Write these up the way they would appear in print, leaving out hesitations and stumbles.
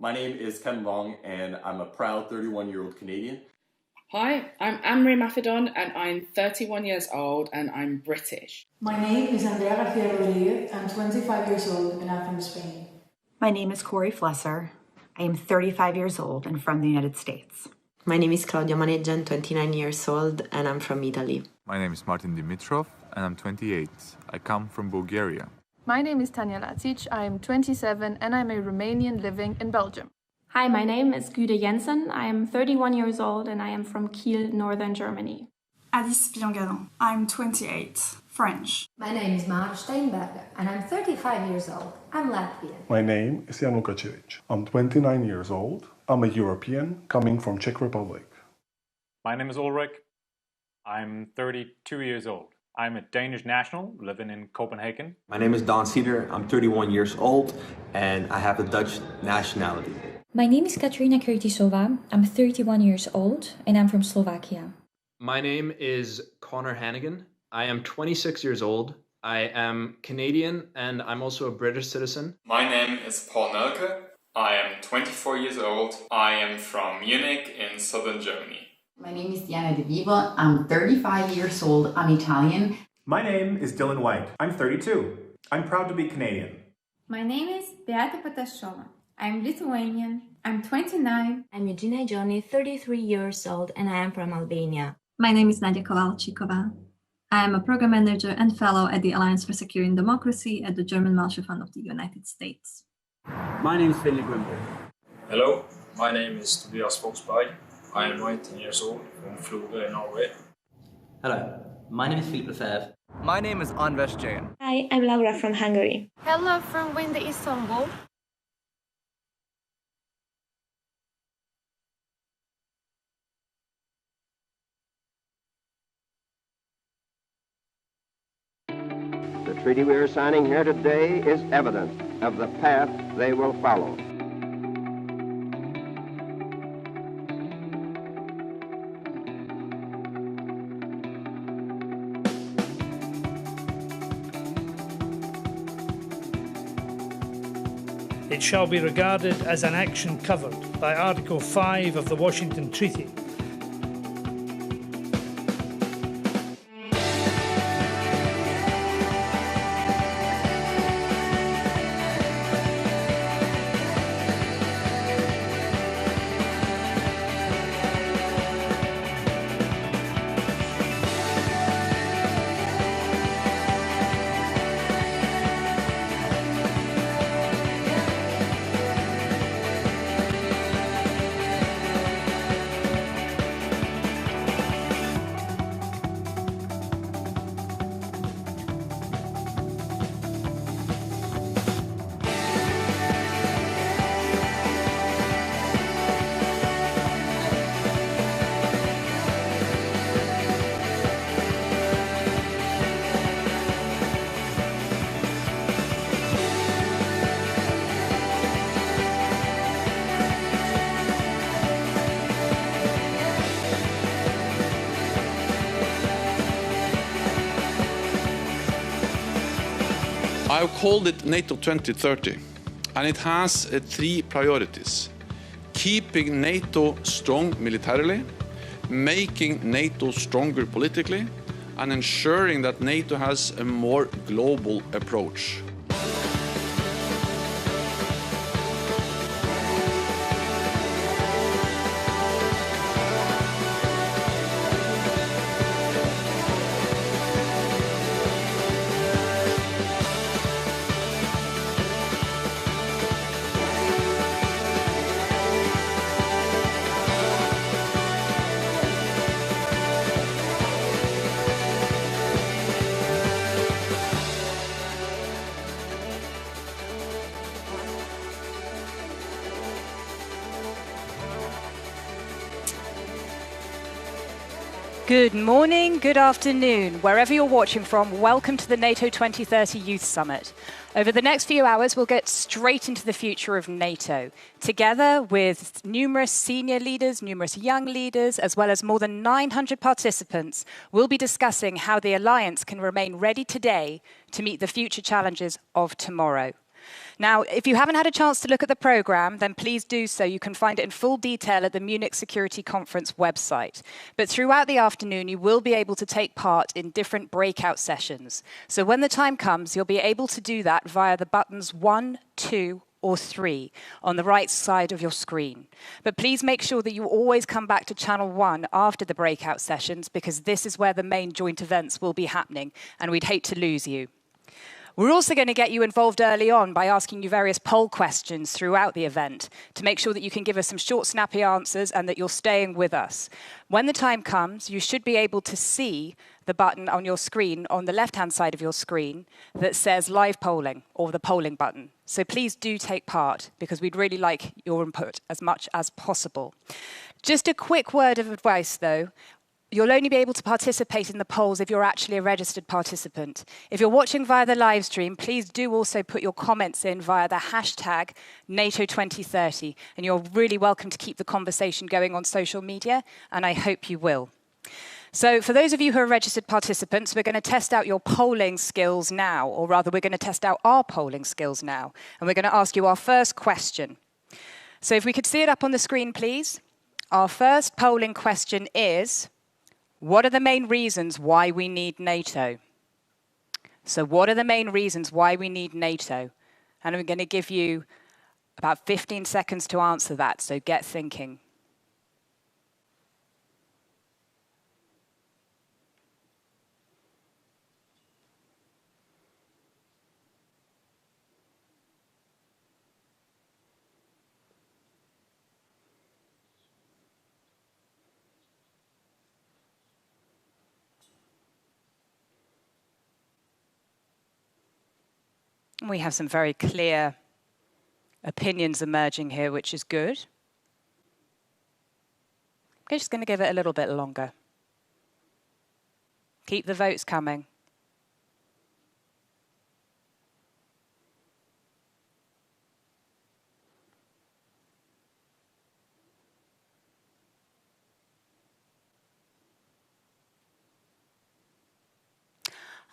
My name is Ken Long, and I'm a proud 31-year-old Canadian. Hi, I'm Imafidon, and I'm 31 years old, and I'm British. My name is Andrea Garcia Rodriguez. I'm 25 years old, and I'm from Spain. My name is Corey Flesser. I am 35 years old and from the United States. My name is Claudia Maneggia, I'm 29 years old, and I'm from Italy. My name is Martin Dimitrov, and I'm 28. I come from Bulgaria. My name is Tanja Lacic, I am 27, and I'm a Romanian living in Belgium. Hi, my name is Güde Jensen. I am 31 years old and I am from Kiel, northern Germany. Alice Biangalon. I'm 28, French. My name is Marge Steinberger and I'm 35 years old. I'm Latvian. My name is Jan Lukacevic. I'm 29 years old. I'm a European coming from Czech Republic. My name is Ulrich. I'm 32 years old. I'm a Danish national living in Copenhagen. My name is Don Cedar. I'm 31 years old and I have a Dutch nationality. My name is Katerina Kritisova. I'm 31 years old and I'm from Slovakia. My name is Connor Hannigan. I am 26 years old. I am Canadian and I'm also a British citizen. My name is Paul Nelke. I am 24 years old. I am from Munich in southern Germany. My name is Diana De Vivo. I'm 35 years old. I'm Italian. My name is Dylan White. I'm 32. I'm proud to be Canadian. My name is Beata Patashova. I'm Lithuanian. I'm 29. I'm Eugenia Joni, 33 years old, and I am from Albania. My name is Nadia Kovalchikova. I am a program manager and fellow at the Alliance for Securing Democracy at the German Marshall Fund of the United States. My name is Philip Grimberg. Hello, my name is Tobias Foxberg. I am 19 years old from Florø, Norway. Hello, my name is Philip Lefebvre. My name is Anvesh Jain. Hi, I'm Laura from Hungary. Hello from windy Istanbul. The treaty we are signing here today is evidence of the path they will follow. It shall be regarded as an action covered by Article 5 of the Washington Treaty. I've called it NATO 2030, and it has three priorities: keeping NATO strong militarily, making NATO stronger politically, and ensuring that NATO has a more global approach. Good morning, good afternoon. Wherever you're watching from, welcome to the NATO 2030 Youth Summit. Over the next few hours, we'll get straight into the future of NATO, together with numerous senior leaders, numerous young leaders, as well as more than 900 participants. We'll be discussing how the alliance can remain ready today to meet the future challenges of tomorrow. Now, if you haven't had a chance to look at the programme, then please do so. You can find it in full detail at the Munich Security Conference website. But throughout the afternoon, you will be able to take part in different breakout sessions. So when the time comes, you'll be able to do that via the buttons 1, 2, or 3 on the right side of your screen. But please make sure that you always come back to channel 1 after the breakout sessions, because this is where the main joint events will be happening, and we'd hate to lose you. We're also going to get you involved early on by asking you various poll questions throughout the event to make sure that you can give us some short, snappy answers and that you're staying with us. When the time comes, you should be able to see the button on your screen, on the left-hand side of your screen, that says live polling, or the polling button. So please do take part, because we'd really like your input as much as possible. Just a quick word of advice, though. You'll only be able to participate in the polls if you're actually a registered participant. If you're watching via the live stream, please do also put your comments in via the hashtag NATO2030, and you're really welcome to keep the conversation going on social media, and I hope you will. So for those of you who are registered participants, we're going to test out your polling skills now, or rather we're going to test out our polling skills now, and we're going to ask you our first question. So if we could see it up on the screen, please. Our first polling question is, what are the main reasons why we need NATO? So what are the main reasons why we need NATO? And I'm going to give you about 15 seconds to answer that, so get thinking. We have some very clear opinions emerging here, which is good. I'm just going to give it a little bit longer. Keep the votes coming.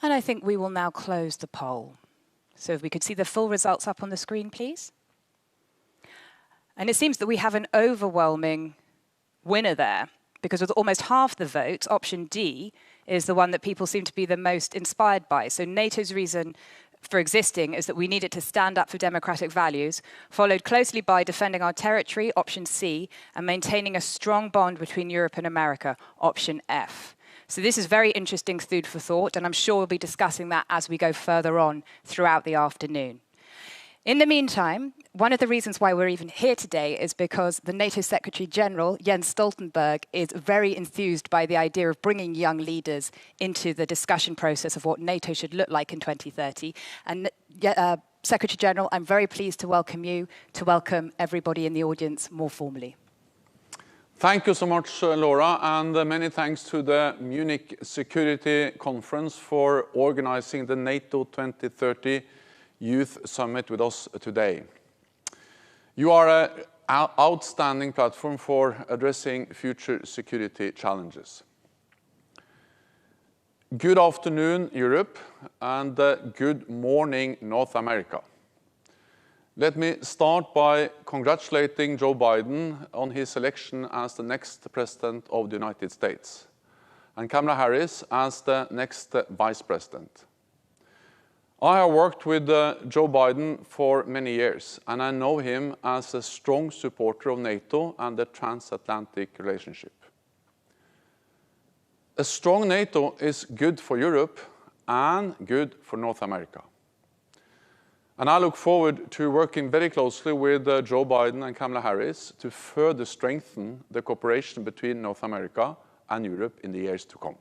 And I think we will now close the poll. So if we could see the full results up on the screen, please. And it seems that we have an overwhelming winner there, because with almost half the votes, option D is the one that people seem to be the most inspired by. So NATO's reason for existing is that we need it to stand up for democratic values, followed closely by defending our territory, option C, and maintaining a strong bond between Europe and America, option F. So this is very interesting food for thought, and I'm sure we'll be discussing that as we go further on throughout the afternoon. In the meantime, one of the reasons why we're even here today is because the NATO Secretary General, Jens Stoltenberg, is very enthused by the idea of bringing young leaders into the discussion process of what NATO should look like in 2030. And Secretary General, I'm very pleased to welcome you, to welcome everybody in the audience more formally. Thank you so much, Laura, and many thanks to the Munich Security Conference for organizing the NATO 2030 Youth Summit with us today. You are an outstanding platform for addressing future security challenges. Good afternoon, Europe, and good morning, North America. Let me start by congratulating Joe Biden on his election as the next President of the United States, and Kamala Harris as the next Vice President. I have worked with Joe Biden for many years, and I know him as a strong supporter of NATO and the transatlantic relationship. A strong NATO is good for Europe and good for North America. And I look forward to working very closely with Joe Biden and Kamala Harris to further strengthen the cooperation between North America and Europe in the years to come.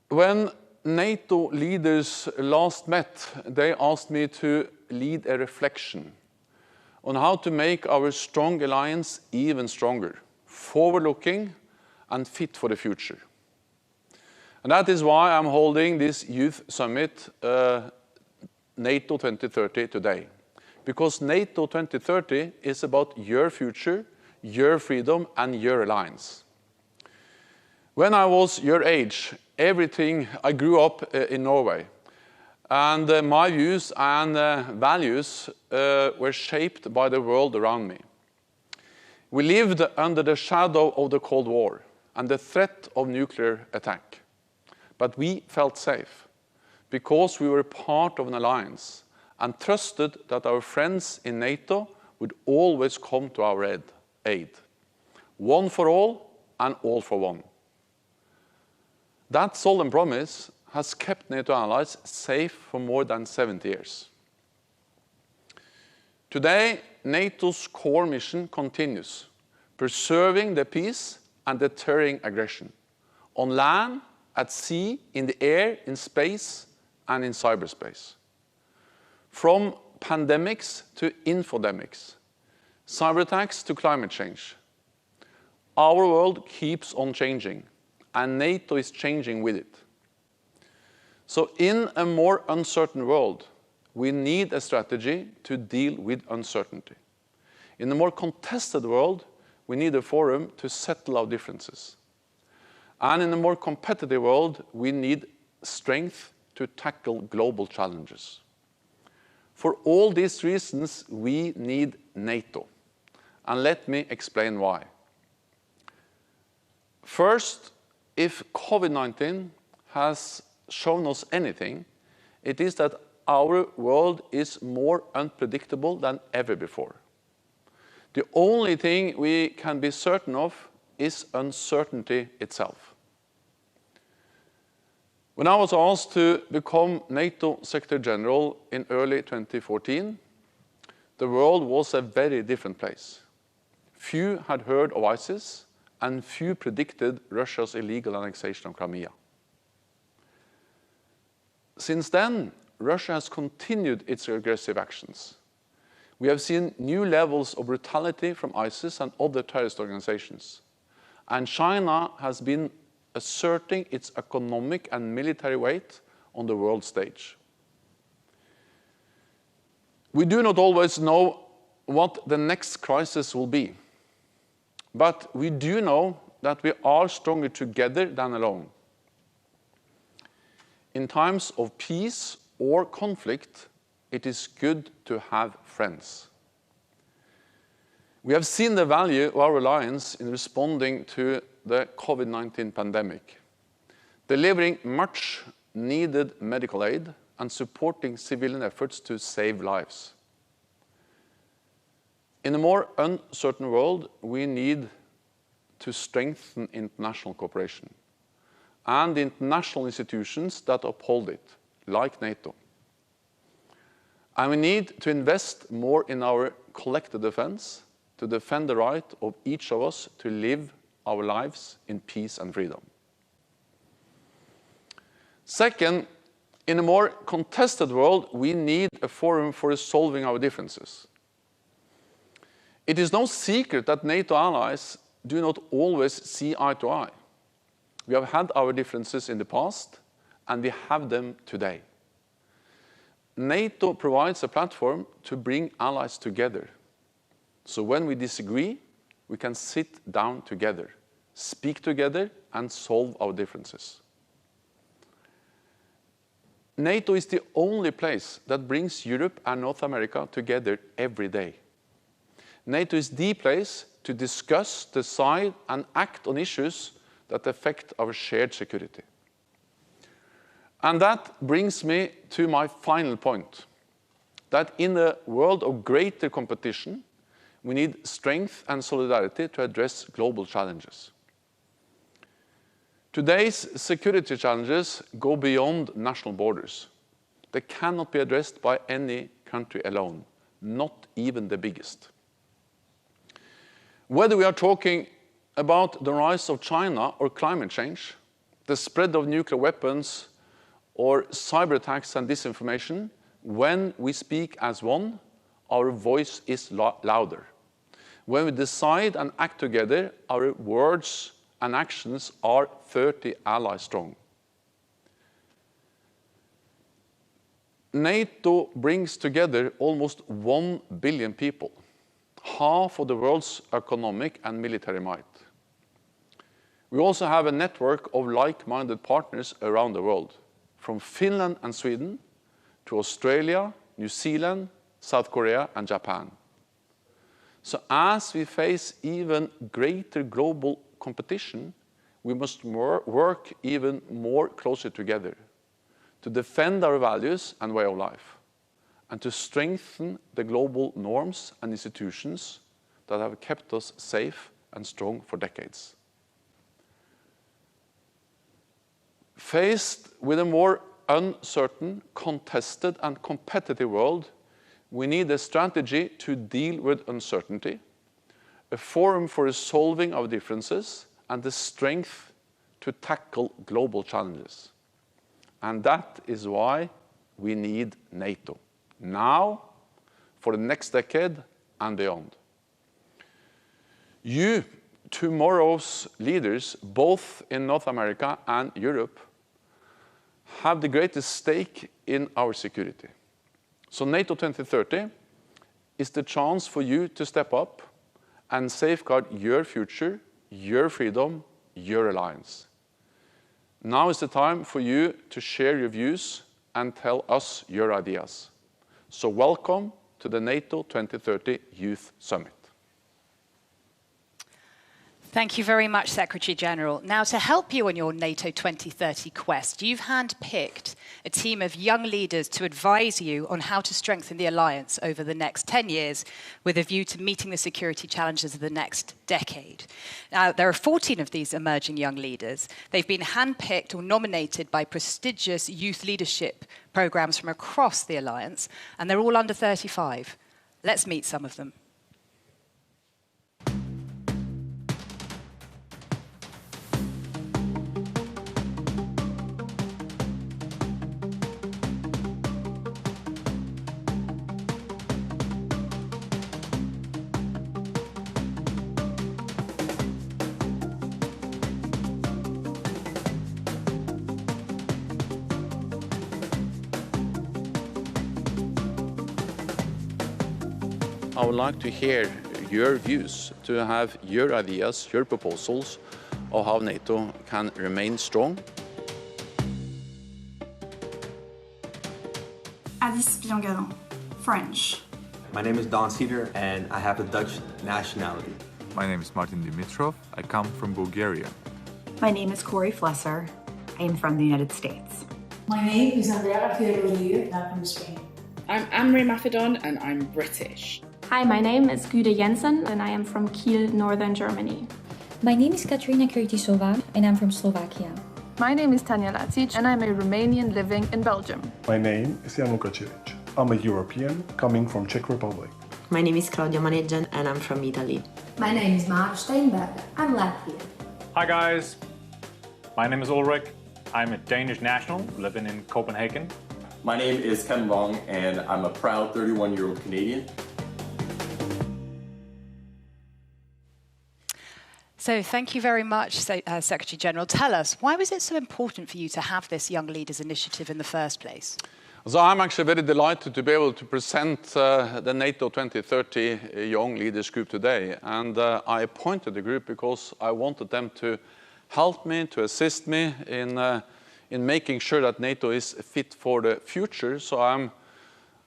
When NATO leaders last met, they asked me to lead a reflection on how to make our strong alliance even stronger, forward-looking and fit for the future. And that is why I'm holding this Youth Summit, NATO 2030 today. Because NATO 2030 is about your future, your freedom, and your alliance. When I was your age, I grew up in Norway. And my views and values were shaped by the world around me. We lived under the shadow of the Cold War and the threat of nuclear attack. But we felt safe because we were part of an alliance and trusted that our friends in NATO would always come to our aid. One for all and all for one. That solemn promise has kept NATO allies safe for more than 70 years. Today, NATO's core mission continues, preserving the peace and deterring aggression, on land, at sea, in the air, in space, and in cyberspace. From pandemics to infodemics, cyber attacks to climate change, our world keeps on changing, and NATO is changing with it. So in a more uncertain world, we need a strategy to deal with uncertainty. In a more contested world, we need a forum to settle our differences. And in a more competitive world, we need strength to tackle global challenges. For all these reasons, we need NATO. And let me explain why. First, if COVID-19 has shown us anything, it is that our world is more unpredictable than ever before. The only thing we can be certain of is uncertainty itself. When I was asked to become NATO Secretary General in early 2014, the world was a very different place. Few had heard of ISIS, and few predicted Russia's illegal annexation of Crimea. Since then, Russia has continued its aggressive actions. We have seen new levels of brutality from ISIS and other terrorist organizations. And China has been asserting its economic and military weight on the world stage. We do not always know what the next crisis will be. But we do know that we are stronger together than alone. In times of peace or conflict, it is good to have friends. We have seen the value of our alliance in responding to the COVID-19 pandemic, delivering much needed medical aid and supporting civilian efforts to save lives. In a more uncertain world, we need to strengthen international cooperation and the international institutions that uphold it, like NATO. And we need to invest more in our collective defense to defend the right of each of us to live our lives in peace and freedom. Second, in a more contested world, we need a forum for resolving our differences. It is no secret that NATO allies do not always see eye to eye. We have had our differences in the past, and we have them today. NATO provides a platform to bring allies together. So when we disagree, we can sit down together, speak together, and solve our differences. NATO is the only place that brings Europe and North America together every day. NATO is the place to discuss, decide, and act on issues that affect our shared security. And that brings me to my final point, that in a world of greater competition, we need strength and solidarity to address global challenges. Today's security challenges go beyond national borders. They cannot be addressed by any country alone, not even the biggest. Whether we are talking about the rise of China or climate change, the spread of nuclear weapons, or cyber attacks and disinformation, when we speak as one, our voice is louder. When we decide and act together, our words and actions are 30 allies strong. NATO brings together almost 1 billion people, half of the world's economic and military might. We also have a network of like-minded partners around the world, from Finland and Sweden to Australia, New Zealand, South Korea, and Japan. So as we face even greater global competition, we must work even more closely together to defend our values and way of life, and to strengthen the global norms and institutions that have kept us safe and strong for decades. Faced with a more uncertain, contested, and competitive world, we need a strategy to deal with uncertainty, a forum for resolving our differences, and the strength to tackle global challenges. And that is why we need NATO, now, for the next decade, and beyond. You, tomorrow's leaders, both in North America and Europe, have the greatest stake in our security. So NATO 2030 is the chance for you to step up and safeguard your future, your freedom, your alliance. Now is the time for you to share your views and tell us your ideas. So welcome to the NATO 2030 Youth Summit. Thank you very much, Secretary General. Now, to help you on your NATO 2030 quest, you've handpicked a team of young leaders to advise you on how to strengthen the alliance over the next 10 years with a view to meeting the security challenges of the next decade. Now, there are 14 of these emerging young leaders. They've been handpicked or nominated by prestigious youth leadership programs from across the alliance, and they're all under 35. Let's meet some of them. I would like to hear your views, to have your ideas, your proposals of how NATO can remain strong. Alice Biangalon, French. My name is Don Cedar and I have a Dutch nationality. My name is Martin Dimitrov. I come from Bulgaria. My name is Corey Flesser. I am from the United States. My name is Andrea Garcia Rodriguez and I'm from Spain. I'm Imafidon and I'm British. Hi, my name is Gude Jensen and I am from Kiel, Northern Germany. My name is Katerina Kurtisova and I'm from Slovakia. My name is Tanja Lacic and I'm a Romanian living in Belgium. My name is Jan Lukacic. I'm a European coming from Czech Republic. My name is Claudia Maneggian and I'm from Italy. My name is Mark Steinberg. I'm Latvian. Hi guys, my name is Ulrich. I'm a Danish national living in Copenhagen. My name is Ken Wong and I'm a proud 31-year-old Canadian. So thank you very much, Secretary General. Tell us, why was it so important for you to have this Young Leaders Initiative in the first place? So I'm actually very delighted to be able to present the NATO 2030 Young Leaders Group today. And I appointed the group because I wanted them to help me, to assist me in making sure that NATO is fit for the future. So I'm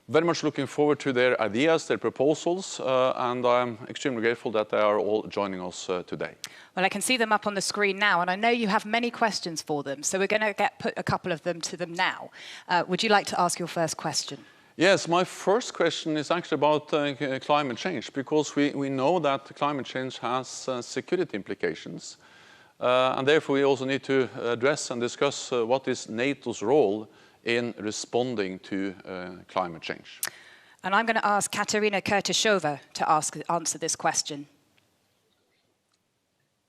very much looking forward to their ideas, their proposals, and I'm extremely grateful that they are all joining us today. Well, I can see them up on the screen now, and I know you have many questions for them, so we're going to put a couple of them to them now. Would you like to ask your first question? Yes, my first question is actually about climate change, because we know that climate change has security implications, and therefore we also need to address and discuss what is NATO's role in responding to climate change. And I'm going to ask Katerina Kurtisova to answer this question.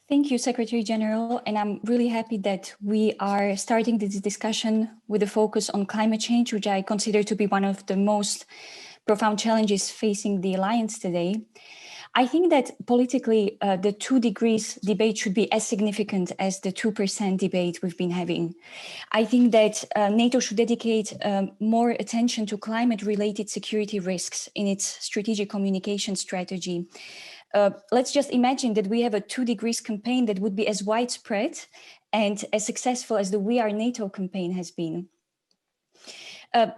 Thank you, Secretary General, and I'm really happy that we are starting this discussion with a focus on climate change, which I consider to be one of the most profound challenges facing the alliance today. I think that politically, the 2 degrees debate should be as significant as the 2% debate we've been having. I think that NATO should dedicate more attention to climate-related security risks in its strategic communication strategy. Let's just imagine that we have a 2 degrees campaign that would be as widespread and as successful as the We Are NATO campaign has been.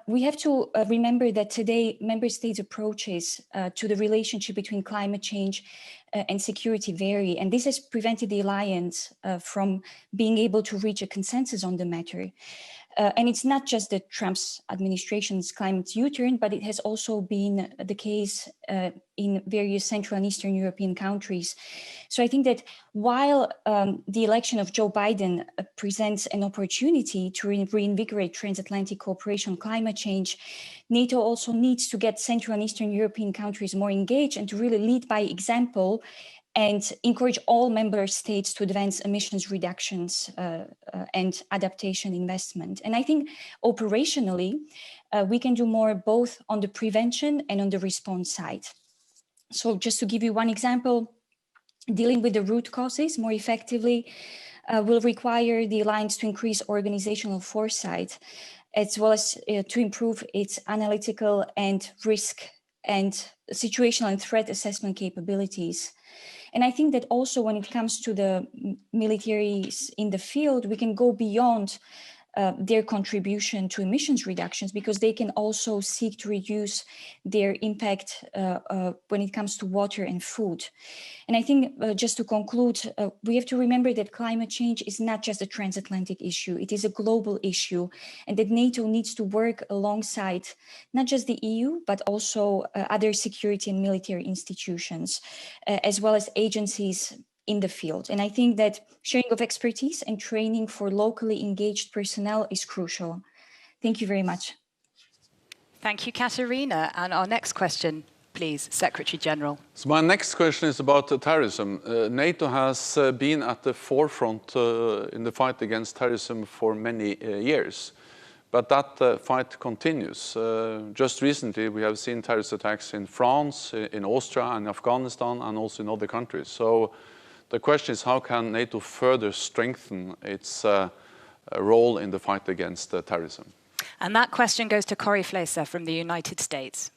We have to remember that today member states' approaches to the relationship between climate change and security vary, and this has prevented the alliance from being able to reach a consensus on the matter. And it's not just the Trump's administration's climate U-turn, but it has also been the case in various Central and Eastern European countries. So I think that while the election of Joe Biden presents an opportunity to reinvigorate transatlantic cooperation on climate change, NATO also needs to get Central and Eastern European countries more engaged and to really lead by example and encourage all member states to advance emissions reductions and adaptation investment. And I think operationally, we can do more both on the prevention and on the response side. So just to give you one example, dealing with the root causes more effectively will require the Alliance to increase organizational foresight, as well as to improve its analytical and risk and situational and threat assessment capabilities. And I think that also when it comes to the militaries in the field, we can go beyond their contribution to emissions reductions because they can also seek to reduce their impact when it comes to water and food. And I think just to conclude, we have to remember that climate change is not just a transatlantic issue, it is a global issue, and that NATO needs to work alongside not just the EU, but also other security and military institutions, as well as agencies in the field. And I think that sharing of expertise and training for locally engaged personnel is crucial. Thank you very much. Thank you, Katerina. And our next question, please, Secretary General. So my next question is about terrorism. NATO has been at the forefront in the fight against terrorism for many years, but that fight continues. Just recently, we have seen terrorist attacks in France, in Austria, and Afghanistan, and also in other countries. So the question is, how can NATO further strengthen its role in the fight against terrorism? And that question goes to Corey Fleischer from the United States.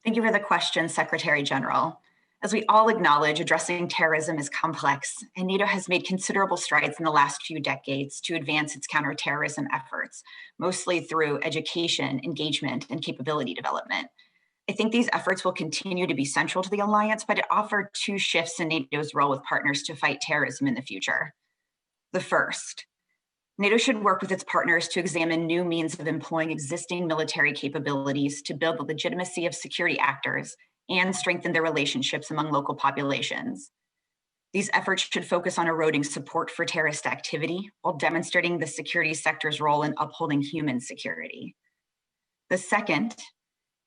Thank you for the question, Secretary General. As we all acknowledge, addressing terrorism is complex, and NATO has made considerable strides in the last few decades to advance its counterterrorism efforts, mostly through education, engagement, and capability development. I think these efforts will continue to be central to the alliance, but it offered two shifts in NATO's role with partners to fight terrorism in the future. The first, NATO should work with its partners to examine new means of employing existing military capabilities to build the legitimacy of security actors and strengthen their relationships among local populations. These efforts should focus on eroding support for terrorist activity while demonstrating the security sector's role in upholding human security. The second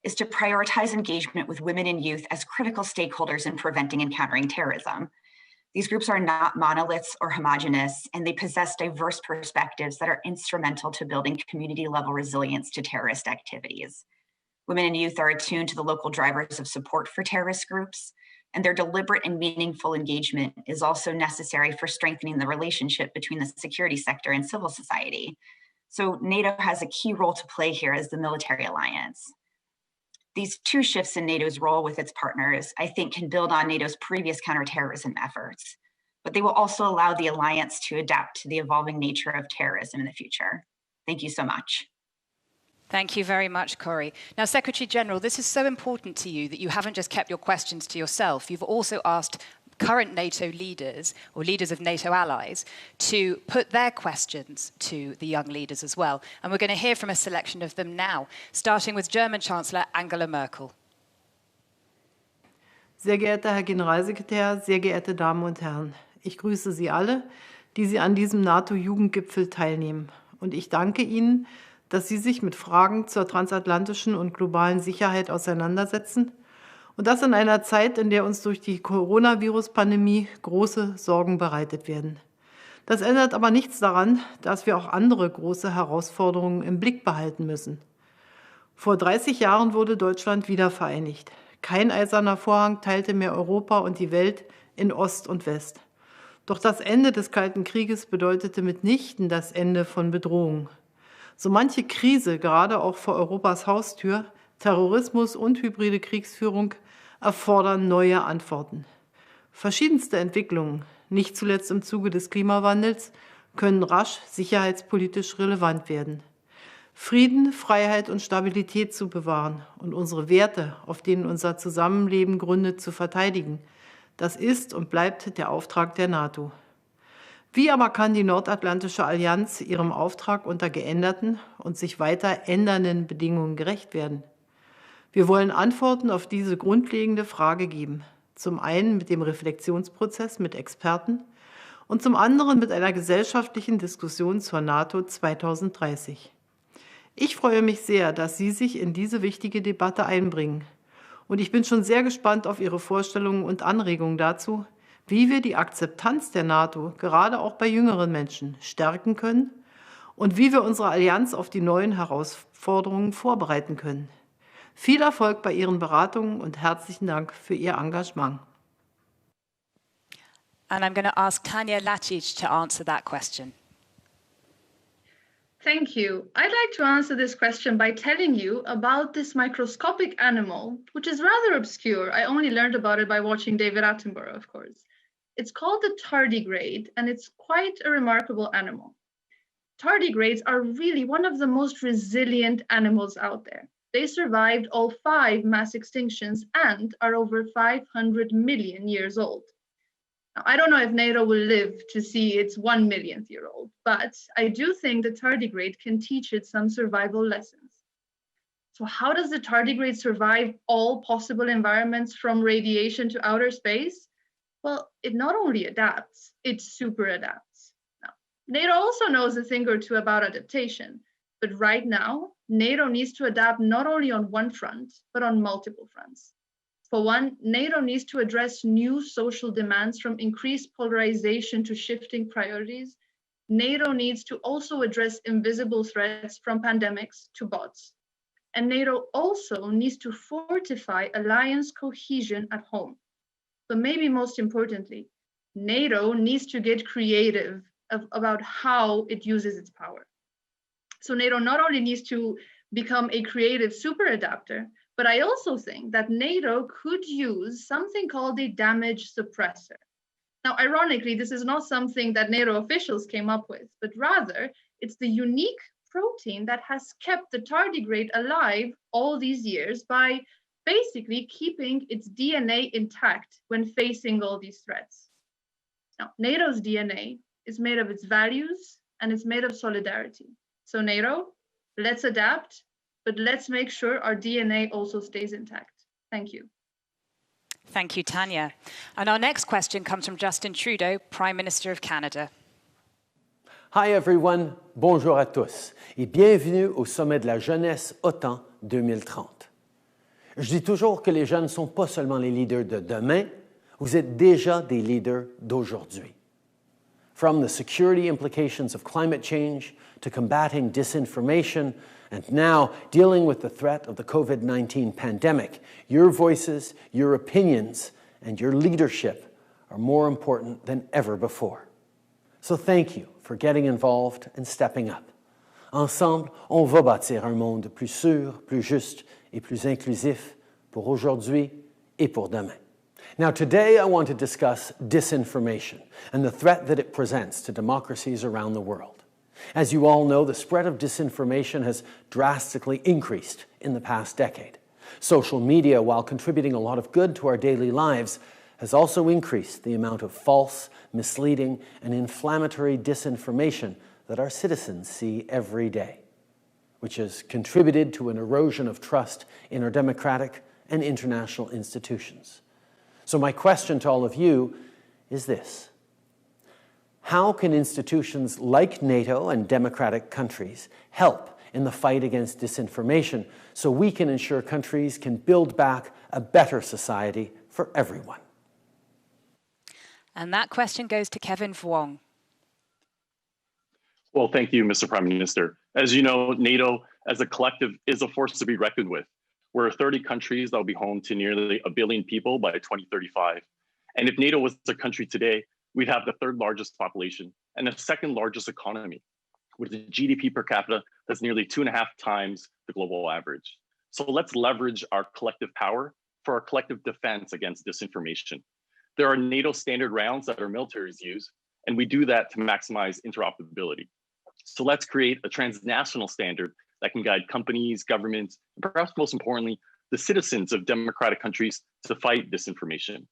is to prioritize engagement with women and youth as critical stakeholders in preventing and countering terrorism. These groups are not monoliths or homogenous, and they possess diverse perspectives that are instrumental to building community-level resilience to terrorist activities. Women and youth are attuned to the local drivers of support for terrorist groups, and their deliberate and meaningful engagement is also necessary for strengthening the relationship between the security sector and civil society. So NATO has a key role to play here as the military alliance. These two shifts in NATO's role with its partners, I think, can build on NATO's previous counterterrorism efforts, but they will also allow the alliance to adapt to the evolving nature of terrorism in the future. Thank you so much. Thank you very much, Corey. Now, Secretary General, this is so important to you that you haven't just kept your questions to yourself. You've also asked current NATO leaders or leaders of NATO allies to put their questions to the young leaders as well. And we're going to hear from a selection of them now, starting with German Chancellor Angela Merkel. Sehr geehrter Herr Generalsekretär, sehr geehrte Damen und Herren, ich grüße Sie alle, die Sie an diesem NATO-Jugendgipfel teilnehmen. Und ich danke Ihnen, dass Sie sich mit Fragen zur transatlantischen und globalen Sicherheit auseinandersetzen. Und das in einer Zeit, in der uns durch die Coronavirus-Pandemie große Sorgen bereitet werden. Das ändert aber nichts daran, dass wir auch andere große Herausforderungen im Blick behalten müssen. Vor 30 Jahren wurde Deutschland wiedervereinigt. Kein eiserner Vorhang teilte mehr Europa und die Welt in Ost und West. Doch das Ende des Kalten Krieges bedeutete mitnichten das Ende von Bedrohungen. So manche Krise, gerade auch vor Europas Haustür, Terrorismus und hybride Kriegsführung erfordern neue Antworten. Verschiedenste Entwicklungen, nicht zuletzt im Zuge des Klimawandels, können rasch sicherheitspolitisch relevant werden. Frieden, Freiheit und Stabilität zu bewahren und unsere Werte, auf denen unser Zusammenleben gründet, zu verteidigen, das ist und bleibt der Auftrag der NATO. Wie aber kann die Nordatlantische Allianz ihrem Auftrag unter geänderten und sich weiter ändernden Bedingungen gerecht werden? Wir wollen Antworten auf diese grundlegende Frage geben. Zum einen mit dem Reflexionsprozess mit Experten und zum anderen mit einer gesellschaftlichen Diskussion zur NATO 2030. Ich freue mich sehr, dass Sie sich in diese wichtige Debatte einbringen. Und ich bin schon sehr gespannt auf Ihre Vorstellungen und Anregungen dazu, wie wir die Akzeptanz der NATO gerade auch bei jüngeren Menschen stärken können und wie wir unsere Allianz auf die neuen Herausforderungen vorbereiten können. Viel Erfolg bei Ihren Beratungen und herzlichen Dank für Ihr Engagement. And I'm going to ask Tanya Lacic to answer that question. Thank you. I'd like to answer this question by telling you about this microscopic animal, which is rather obscure. I only learned about it by watching David Attenborough, of course. It's called the tardigrade, and it's quite a remarkable animal. Tardigrades are really one of the most resilient animals out there. They survived all 5 mass extinctions and are over 500 million years old. Now, I don't know if NATO will live to see its 1 millionth year old, but I do think the tardigrade can teach it some survival lessons. So how does the tardigrade survive all possible environments from radiation to outer space? Well, it not only adapts, it super adapts. Now, NATO also knows a thing or two about adaptation, but right now, NATO needs to adapt not only on one front, but on multiple fronts. For one, NATO needs to address new social demands from increased polarization to shifting priorities. NATO needs to also address invisible threats from pandemics to bots. And NATO also needs to fortify alliance cohesion at home. But maybe most importantly, NATO needs to get creative about how it uses its power. So NATO not only needs to become a creative super adapter, but I also think that NATO could use something called a damage suppressor. Now, ironically, this is not something that NATO officials came up with, but rather it's the unique protein that has kept the tardigrade alive all these years by basically keeping its DNA intact when facing all these threats. Now, NATO's DNA is made of its values and it's made of solidarity. So NATO, let's adapt, but let's make sure our DNA also stays intact. Thank you. Thank you, Tanya. And our next question comes from Justin Trudeau, Prime Minister of Canada. Hi everyone, bonjour à tous et bienvenue au sommet de la jeunesse OTAN 2030. Je dis toujours que les jeunes ne sont pas seulement les leaders de demain, vous êtes déjà des leaders d'aujourd'hui. From the security implications of climate change to combating disinformation and now dealing with the threat of the COVID-19 pandemic, your voices, your opinions, and your leadership are more important than ever before. So thank you for getting involved and stepping up. Ensemble, on va bâtir un monde plus sûr, plus juste et plus inclusif pour aujourd'hui et pour demain. Now today I want to discuss disinformation and the threat that it presents to democracies around the world. As you all know, the spread of disinformation has drastically increased in the past decade. Social media, while contributing a lot of good to our daily lives, has also increased the amount of false, misleading, and inflammatory disinformation that our citizens see every day, which has contributed to an erosion of trust in our democratic and international institutions. So my question to all of you is this: how can institutions like NATO and democratic countries help in the fight against disinformation so we can ensure countries can build back a better society for everyone? And that question goes to Kevin Vuong. Well, thank you, Mr. Prime Minister. As you know, NATO as a collective is a force to be reckoned with. We're 30 countries that will be home to nearly 1 billion people by 2035. And if NATO was a country today, we'd have the 3rd largest population and the 2nd largest economy, with a GDP per capita that's nearly 2.5 times the global average. So let's leverage our collective power for our collective defense against disinformation. There are NATO standard rounds that our militaries use, And we do that to maximize interoperability. So let's create a transnational standard that can guide companies, governments, and perhaps most importantly, the citizens of democratic countries to fight disinformation.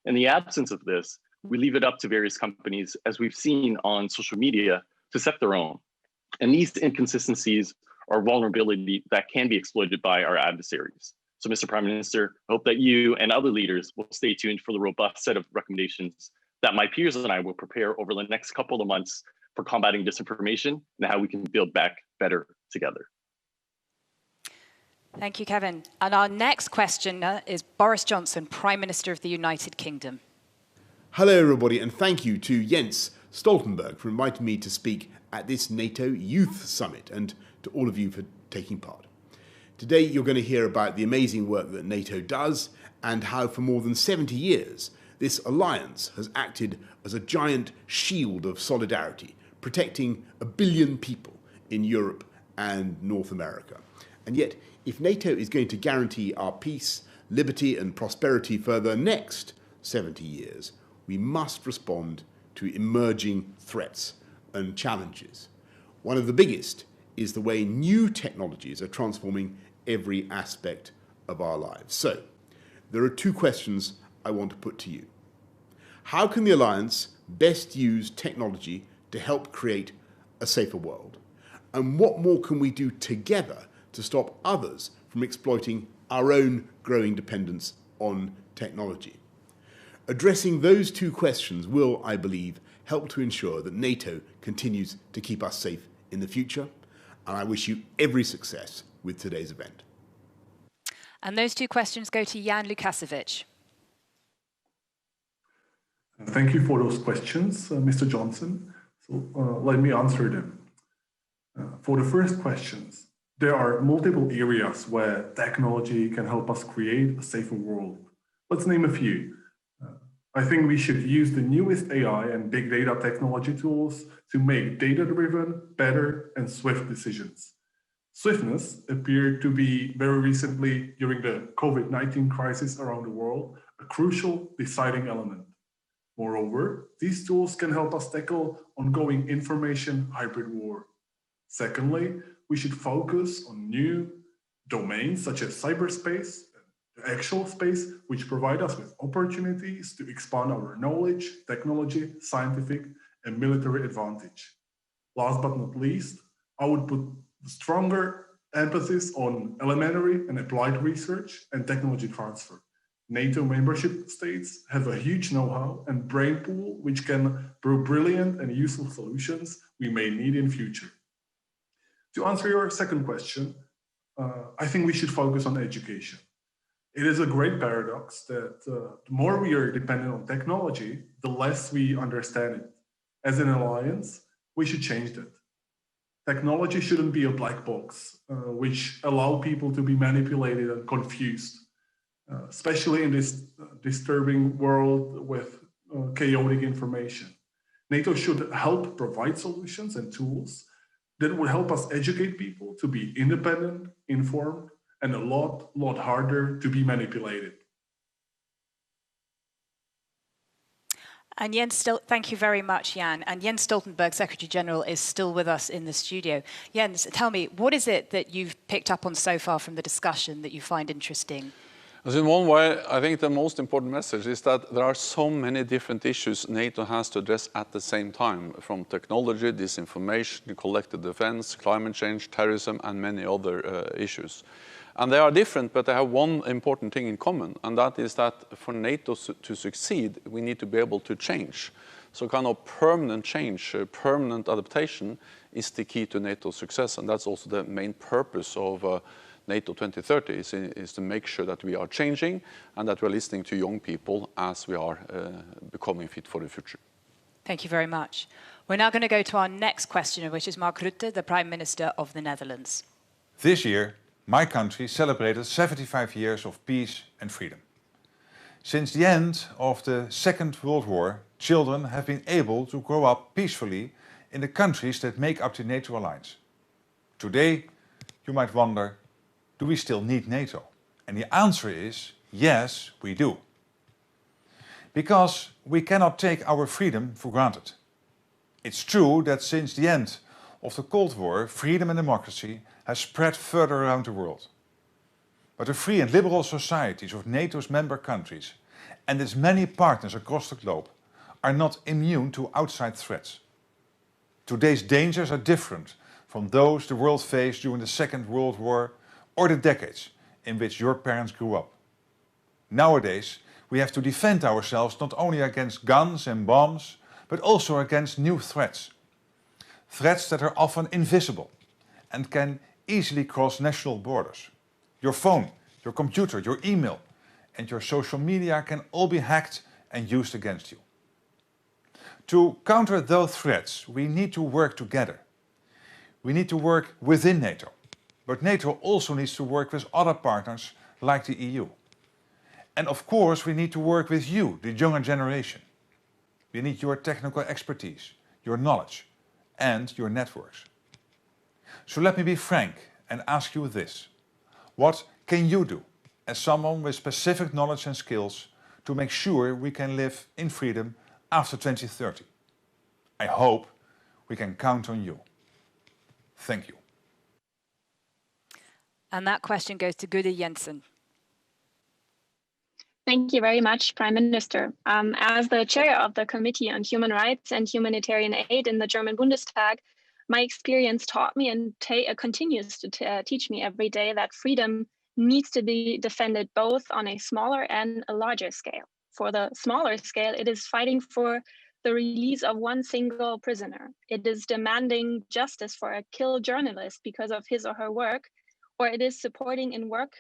In the absence of this, we leave it up to various companies, as we've seen on social media, to set their own. And these inconsistencies are vulnerability that can be exploited by our adversaries. So, Mr. Prime Minister, I hope that you and other leaders will stay tuned for the robust set of recommendations that my peers and I will prepare over the next couple of months for combating disinformation and how we can build back better together. Thank you, Kevin. And our next questioner is Boris Johnson, Prime Minister of the United Kingdom. Hello, everybody, and thank you to Jens Stoltenberg for inviting me to speak at this NATO Youth Summit, and to all of you for taking part. Today, you're going to hear about the amazing work that NATO does and how for more than 70 years, this alliance has acted as a giant shield of solidarity, protecting 1 billion people in Europe and North America. And yet, if NATO is going to guarantee our peace, liberty and prosperity for the next 70 years, we must respond to emerging threats and challenges. One of the biggest is the way new technologies are transforming every aspect of our lives. So, there are two questions I want to put to you. How can the Alliance best use technology to help create a safer world? And what more can we do together to stop others from exploiting our own growing dependence on technology? Addressing those two questions will, I believe, help to ensure that NATO continues to keep us safe in the future. And I wish you every success with today's event. And those two questions go to Jan Lukašević. Thank you for those questions, Mr. Johnson. So let me answer them. For the first questions, there are multiple areas where technology can help us create a safer world. Let's name a few. I think we should use the newest AI and big data technology tools to make data-driven, better, and swift decisions. Swiftness appeared to be very recently, during the COVID-19 crisis around the world, a crucial deciding element. Moreover, these tools can help us tackle ongoing information hybrid war. Secondly, we should focus on new domains such as cyberspace, the actual space, which provide us with opportunities to expand our knowledge, technology, scientific, and military advantage. Last but not least, I would put stronger emphasis on elementary and applied research and technology transfer. NATO membership states have a huge know-how and brain pool, which can brew brilliant and useful solutions we may need in future. To answer your second question, I think we should focus on education. It is a great paradox that the more we are dependent on technology, the less we understand it. As an alliance, we should change that. Technology shouldn't be a black box, which allow people to be manipulated and confused, especially in this disturbing world with chaotic information. NATO should help provide solutions and tools that would help us educate people to be independent, informed, and a lot harder to be manipulated. And thank you very much, Jan. And Jens Stoltenberg, Secretary General, is still with us in the studio. Jens, tell me, what is it that you've picked up on so far from the discussion that you find interesting? As in one way, I think the most important message is that there are so many different issues NATO has to address at the same time, from technology, disinformation, collective defense, climate change, terrorism, and many other issues. And they are different, but they have one important thing in common, and that is that for NATO to succeed, we need to be able to change. So kind of permanent change, permanent adaptation is the key to NATO's success, and that's also the main purpose of NATO 2030 is to make sure that we are changing and that we're listening to young people as we are becoming fit for the future. Thank you very much. We're now going to go to our next questioner, which is Mark Rutte, the Prime Minister of the Netherlands. This year, my country celebrated 75 years of peace and freedom. Since the end of the Second World War, children have been able to grow up peacefully in the countries that make up the NATO alliance. Today, you might wonder, do we still need NATO? And the answer is, yes, we do. Because we cannot take our freedom for granted. It's true that since the end of the Cold War, freedom and democracy has spread further around the world. But the free and liberal societies of NATO's member countries and its many partners across the globe are not immune to outside threats. Today's dangers are different from those the world faced during the Second World War or the decades in which your parents grew up. Nowadays, we have to defend ourselves not only against guns and bombs, but also against new threats. Threats that are often invisible and can easily cross national borders. Your phone, your computer, your email, and your social media can all be hacked and used against you. To counter those threats, we need to work together. We need to work within NATO, but NATO also needs to work with other partners like the EU. And of course, we need to work with you, the younger generation. We need your technical expertise, your knowledge, and your networks. So let me be frank and ask you this. What can you do as someone with specific knowledge and skills to make sure we can live in freedom after 2030? I hope we can count on you. Thank you. And that question goes to Gude Jensen. Thank you very much, Prime Minister. As the chair of the Committee on Human Rights and Humanitarian Aid in the German Bundestag, my experience taught me and continues to teach me every day that freedom needs to be defended both on a smaller and a larger scale. For the smaller scale, it is fighting for the release of one single prisoner. It is demanding justice for a killed journalist because of his or her work, or it is supporting in work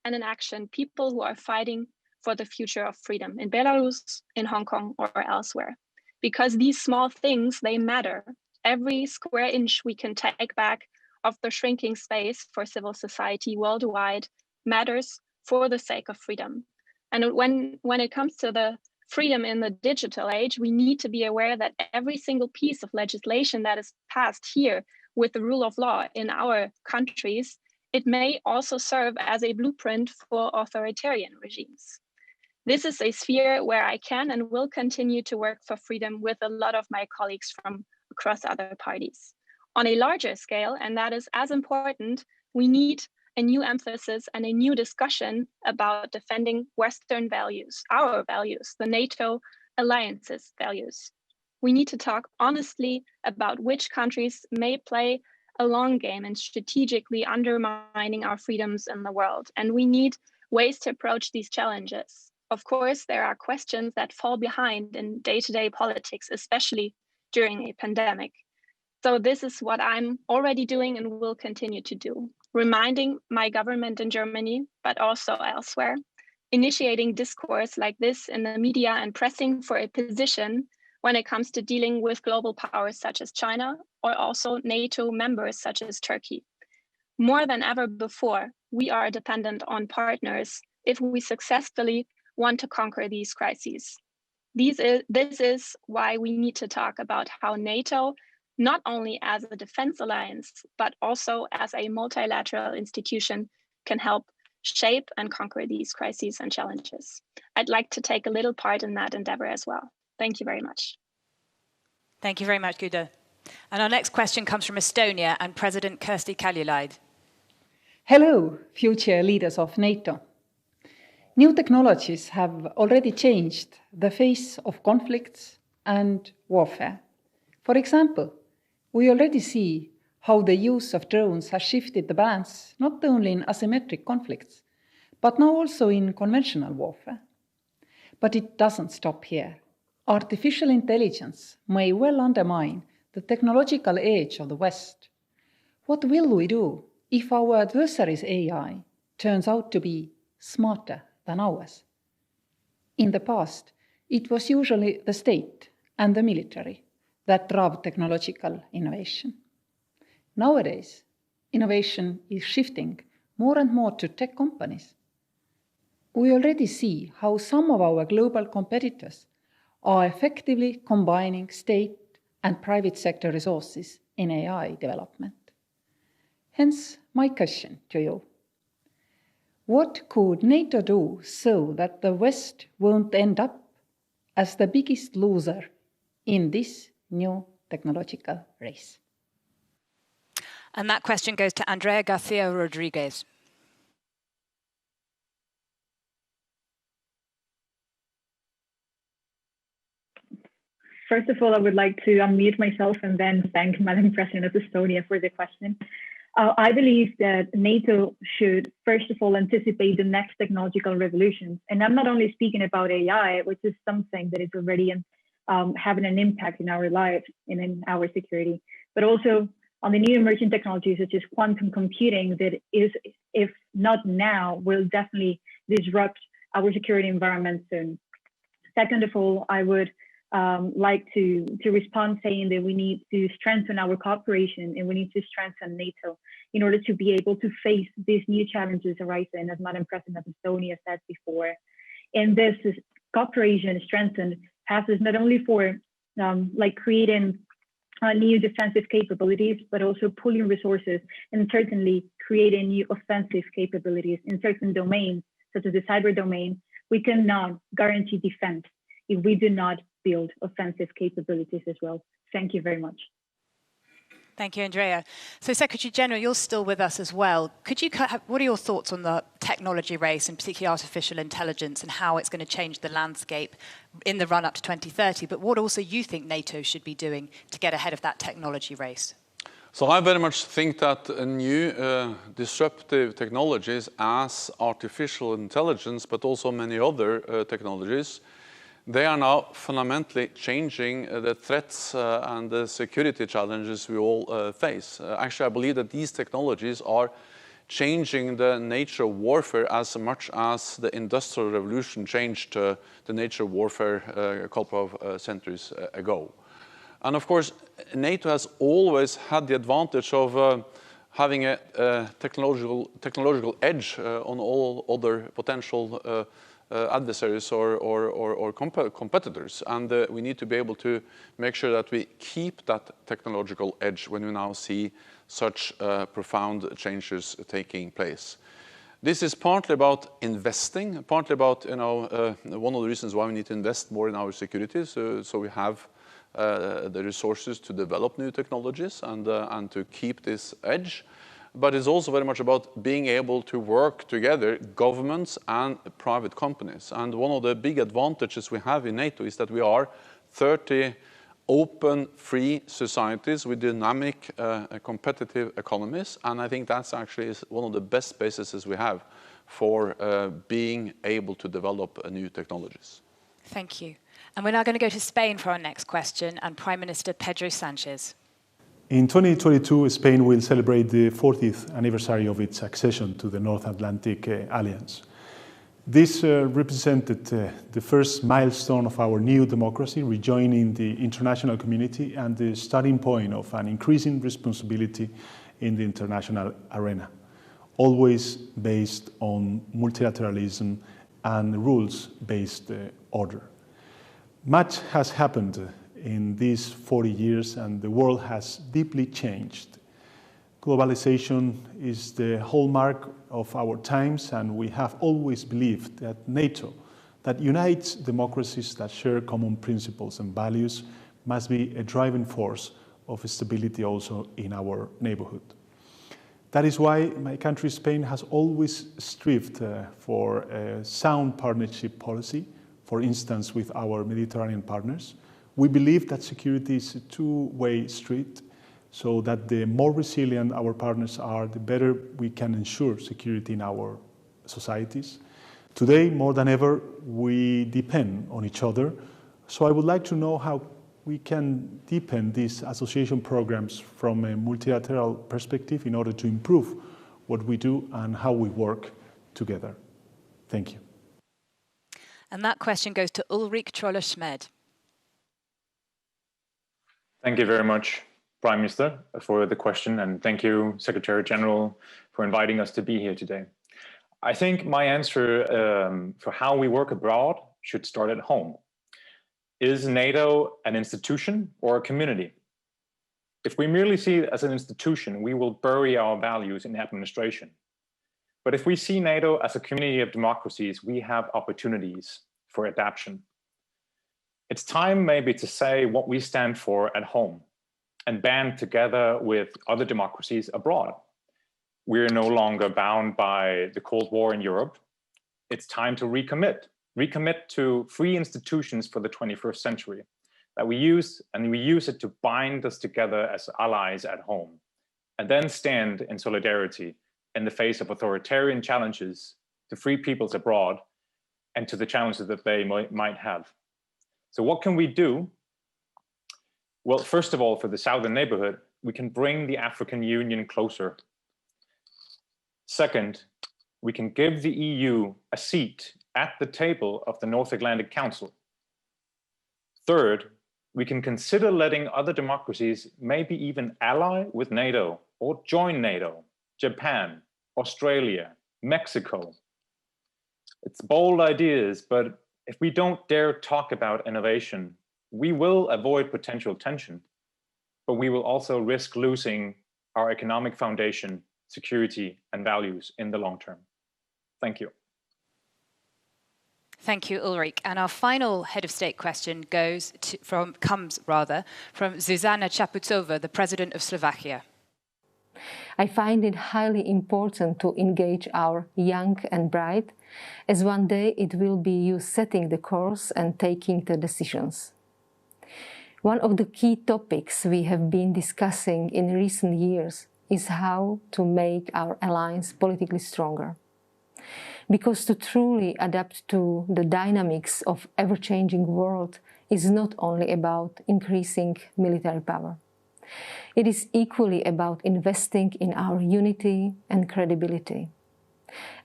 and in action people who are fighting for the future of freedom in Belarus, in Hong Kong, or elsewhere. Because these small things, they matter. Every square inch we can take back of the shrinking space for civil society worldwide matters for the sake of freedom. And when it comes to the freedom in the digital age, we need to be aware that every single piece of legislation that is passed here with the rule of law in our countries, it may also serve as a blueprint for authoritarian regimes. This is a sphere where I can and will continue to work for freedom with a lot of my colleagues from across other parties. On a larger scale, and that is as important, we need a new emphasis and a new discussion about defending Western values, our values, the NATO alliance's values. We need to talk honestly about which countries may play a long game in strategically undermining our freedoms in the world. And we need ways to approach these challenges. Of course, there are questions that fall behind in day-to-day politics, especially during a pandemic. So this is what I'm already doing and will continue to do, reminding my government in Germany, but also elsewhere, initiating discourse like this in the media and pressing for a position when it comes to dealing with global powers such as China or also NATO members such as Turkey. More than ever before, we are dependent on partners if we successfully want to conquer these crises. This is why we need to talk about how NATO, not only as a defense alliance, but also as a multilateral institution, can help shape and conquer these crises and challenges. I'd like to take a little part in that endeavor as well. Thank you very much. Thank you very much, Gude. And our next question comes from Estonia and President Kersti Kaljulaid. Hello, future leaders of NATO. New technologies have already changed the face of conflicts and warfare. For example, we already see how the use of drones has shifted the balance not only in asymmetric conflicts, but now also in conventional warfare. But it doesn't stop here. Artificial intelligence may well undermine the technological edge of the West. What will we do if our adversary's AI turns out to be smarter than ours? In the past, it was usually the state and the military that drove technological innovation. Nowadays, innovation is shifting more and more to tech companies. We already see how some of our global competitors are effectively combining state and private sector resources in AI development. Hence, my question to you. What could NATO do so that the West won't end up as the biggest loser in this new technological race. And that question goes to Andrea Garcia Rodriguez. First of all, I would like to unmute myself and then thank Madam President of Estonia for the question. I believe that NATO should, first of all, anticipate the next technological revolutions. And I'm not only speaking about AI, which is something that is already having an impact in our lives and in our security, but also on the new emerging technologies such as quantum computing that is, if not now, will definitely disrupt our security environment soon. Second of all, I would like to respond saying that we need to strengthen our cooperation and we need to strengthen NATO in order to be able to face these new challenges arising, as Madam President of Estonia said before. And this is cooperation strengthened passes not only for like creating new defensive capabilities, but also pooling resources and certainly creating new offensive capabilities in certain domains, such as the cyber domain. We cannot guarantee defense if we do not build offensive capabilities as well. Thank you very much. Thank you, Andrea. So, Secretary General, you're still with us as well. Could you, what are your thoughts on the technology race, and particularly artificial intelligence, and how it's going to change the landscape in the run-up to 2030? But what also you think NATO should be doing to get ahead of that technology race? So I very much think that new disruptive technologies as artificial intelligence, but also many other technologies, they are now fundamentally changing the threats and the security challenges we all face. Actually, I believe that these technologies are changing the nature of warfare as much as the Industrial Revolution changed the nature of warfare a couple of centuries ago. And of course, NATO has always had the advantage of having a technological edge on all other potential adversaries or competitors, and we need to be able to make sure that we keep that technological edge when we now see such profound changes taking place. This is partly about investing, partly about one of the reasons why we need to invest more in our security, so we have the resources to develop new technologies and to keep this edge. But it's also very much about being able to work together, governments and private companies. And one of the big advantages we have in NATO is that we are 30 open, free societies with dynamic, competitive economies. And I think that's actually one of the best bases we have for being able to develop new technologies. Thank you. And we're now going to go to Spain for our next question, and Prime Minister Pedro Sánchez. In 2022, Spain will celebrate the 40th anniversary of its accession to the North Atlantic Alliance. This represented the first milestone of our new democracy, rejoining the international community and the starting point of an increasing responsibility in the international arena, always based on multilateralism and rules-based order. Much has happened in these 40 years, and the world has deeply changed. Globalization is the hallmark of our times, and we have always believed that NATO, that unites democracies that share common principles and values, must be a driving force of stability also in our neighborhood. That is why my country, Spain, has always strived for a sound partnership policy, for instance, with our Mediterranean partners. We believe that security is a two-way street, so that the more resilient our partners are, the better we can ensure security in our societies. Today, more than ever, we depend on each other. So I would like to know how we can deepen these association programs from a multilateral perspective in order to improve what we do and how we work together. Thank you. And that question goes to Ulrich Troller-Schmed. Thank you very much, Prime Minister, for the question, and thank you, Secretary General, for inviting us to be here today. I think my answer for how we work abroad should start at home. Is NATO an institution or a community? If we merely see it as an institution, we will bury our values in administration. But if we see NATO as a community of democracies, we have opportunities for adaptation. It's time maybe to say what we stand for at home. and band together with other democracies abroad. We're no longer bound by the Cold War in Europe. It's time to recommit to free institutions for the 21st century that we use, and we use it to bind us together as allies at home, and then stand in solidarity in the face of authoritarian challenges to free peoples abroad and to the challenges that they might have. So what can we do? Well, first of all, for the Southern neighborhood, we can bring the African Union closer. Second, we can give the EU a seat at the table of the North Atlantic Council. Third, we can consider letting other democracies maybe even ally with NATO or join NATO, Japan, Australia, Mexico. It's bold ideas, but if we don't dare talk about innovation, we will avoid potential tension, but we will also risk losing our economic foundation, security, and values in the long term. Thank you. Thank you, Ulrich. And our final head of state question comes from Zuzana Čaputová, the President of Slovakia. I find it highly important to engage our young and bright, as one day it will be you setting the course and taking the decisions. One of the key topics we have been discussing in recent years is how to make our alliance politically stronger. Because to truly adapt to the dynamics of ever-changing world is not only about increasing military power. It is equally about investing in our unity and credibility.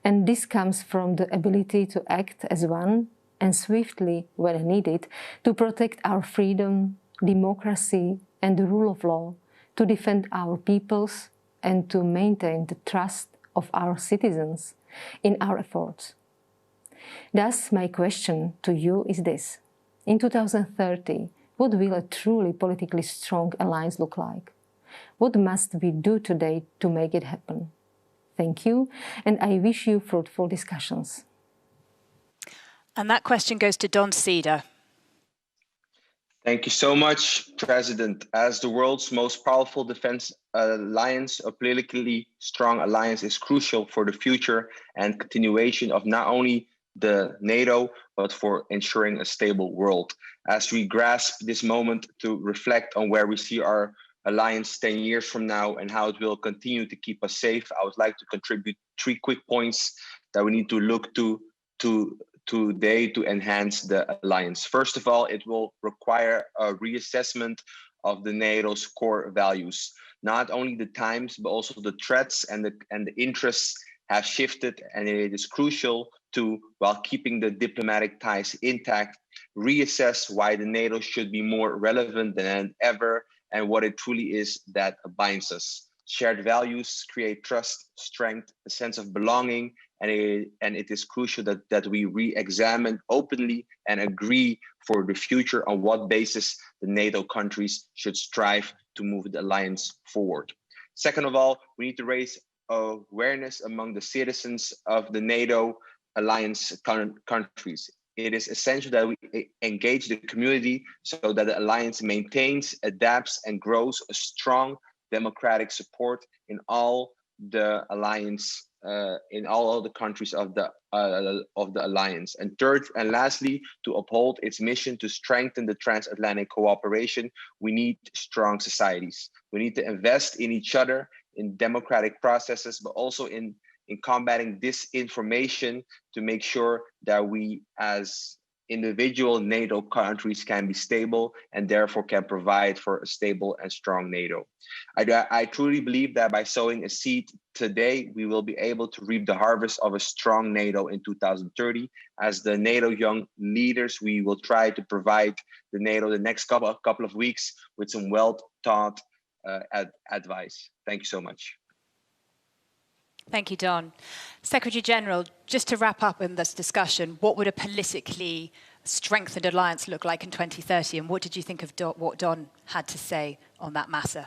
And this comes from the ability to act as one and swiftly, when needed, to protect our freedom, democracy, and the rule of law, to defend our peoples, and to maintain the trust of our citizens in our efforts. Thus, my question to you is this. In 2030, what will a truly politically strong alliance look like? What must we do today to make it happen? Thank you, and I wish you fruitful discussions. And that question goes to Don Cedar. Thank you so much, President. As the world's most powerful defense alliance, a politically strong alliance is crucial for the future and continuation of not only the NATO, but for ensuring a stable world. As we grasp this moment to reflect on where we see our alliance 10 years from now and how it will continue to keep us safe, I would like to contribute 3 quick points that we need to look to today to enhance the alliance. First of all, it will require a reassessment of the NATO's core values. Not only the times, but also the threats and the interests have shifted, and it is crucial to, while keeping the diplomatic ties intact, reassess why the NATO should be more relevant than ever and what it truly is that binds us. Shared values create trust, strength, a sense of belonging, and it is crucial that we re-examine openly and agree for the future on what basis the NATO countries should strive to move the alliance forward. Second of all, we need to raise awareness among the citizens of the NATO alliance countries. It is essential that we engage the community so that the alliance maintains, adapts, and grows a strong democratic support in all the alliance, in all the countries of the alliance. And third and lastly, to uphold its mission to strengthen the transatlantic cooperation, we need strong societies. We need to invest in each other, in democratic processes, but also in combating disinformation to make sure that we as individual NATO countries can be stable and therefore can provide for a stable and strong NATO. I truly believe that by sowing a seed today, we will be able to reap the harvest of a strong NATO in 2030. As the NATO young leaders, we will try to provide the NATO the next couple of weeks with some well-thought advice. Thank you so much. Thank you, Don. Secretary General, just to wrap up in this discussion, what would a politically strengthened alliance look like in 2030? And what did you think of what Don had to say on that matter?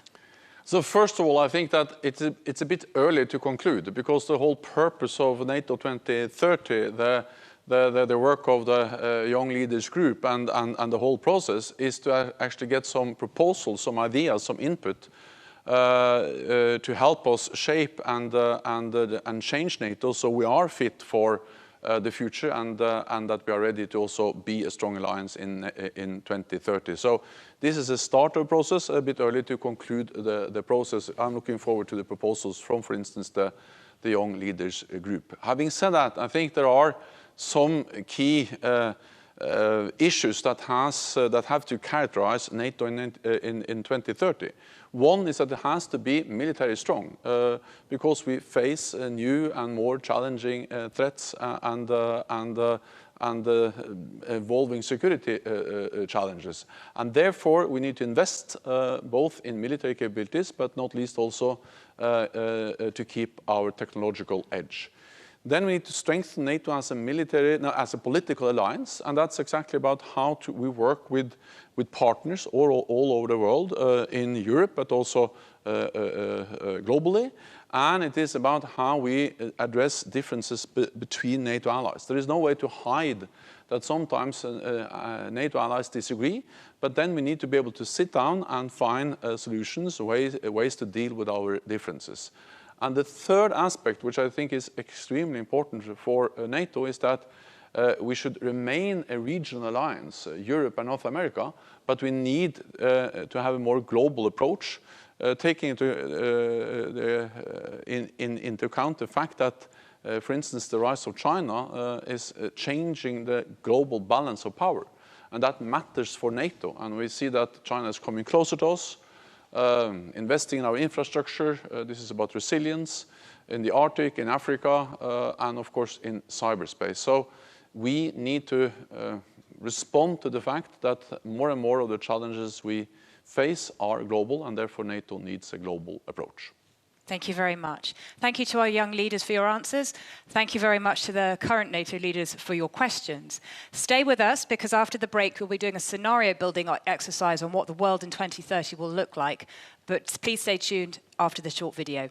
So first of all, I think that it's a bit early to conclude, because the whole purpose of NATO 2030, the work of the Young Leaders Group and the whole process is to actually get some proposals, some ideas, some input to help us shape and change NATO so we are fit for the future and that we are ready to also be a strong alliance in 2030. So this is a starter process, a bit early to conclude the process. I'm looking forward to the proposals from, for instance, the Young Leaders Group. Having said that, I think there are some key issues that have to characterize NATO in 2030. One is that it has to be military strong because we face new and more challenging threats and evolving security challenges. And therefore, we need to invest both in military capabilities, but not least also to keep our technological edge. Then we need to strengthen NATO as a political alliance, and that's exactly about how we work with partners all over the world, in Europe, but also globally. And it is about how we address differences between NATO allies. There is no way to hide that sometimes NATO allies disagree, but then we need to be able to sit down and find solutions, ways to deal with our differences. And the third aspect, which I think is extremely important for NATO, is that we should remain a regional alliance, Europe and North America, but we need to have a more global approach, taking into account the fact that, for instance, the rise of China is changing the global balance of power. And that matters for NATO. And we see that China is coming closer to us, investing in our infrastructure. This is about resilience in the Arctic, in Africa, and of course in cyberspace. So we need to respond to the fact that more and more of the challenges we face are global, and therefore NATO needs a global approach. Thank you very much. Thank you to our young leaders for your answers. Thank you very much to the current NATO leaders for your questions. Stay with us, because after the break, we'll be doing a scenario building exercise on what the world in 2030 will look like. But please stay tuned after the short video.